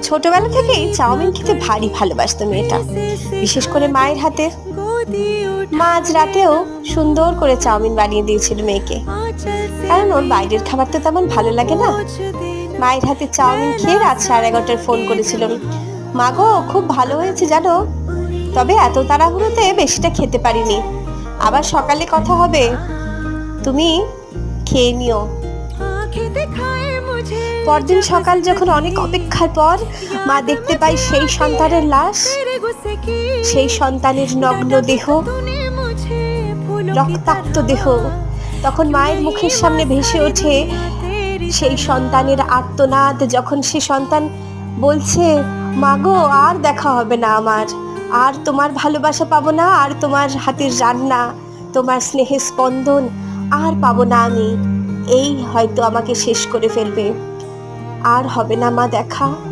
ছোটবেলা থেকেই চাউমিন খেতে ভারী ভালোবাসতো মেয়েটা, বিশেষ করে মায়ের হাতে। মা আজ রাতেও সুন্দর করে চাউমিন বানিয়ে দিয়েছিল মেয়েকে, কারণ ওর বাইরের খাবার তো তেমন ভালো লাগে না। মায়ের হাতে চাউমিন খেয়ে রাত 11:30টায় ফোন করেছিলাম, মা গো খুব ভালো হয়েছে জানো, তবে এত তাড়াহুড়োতে বেশিটা খেতে পারিনি, আবার সকালে কথা হবে, তুমি খেয়ে নিও। পরদিন সকাল যখন অনেক অপেক্ষার পর মা দেখতে পায় সেই সন্তানের লাশ, সেই সন্তানের নগ্ন দেহ, রক্তাক্ত দেহ, তখন মায়ের মুখের সামনে ভেসে ওঠে সেই সন্তানের আর্তনাদ, যখন সে সন্তান বলছে, মা গো আর দেখা হবে না আমার, আর তোমার ভালোবাসা পাবো না, আর তোমার হাতের রান্না, তোমার স্নেহের স্পন্দন আর পাবো না আমি, এই হয়তো আমাকে শেষ করে ফেলবে, আর হবে না মা দেখা।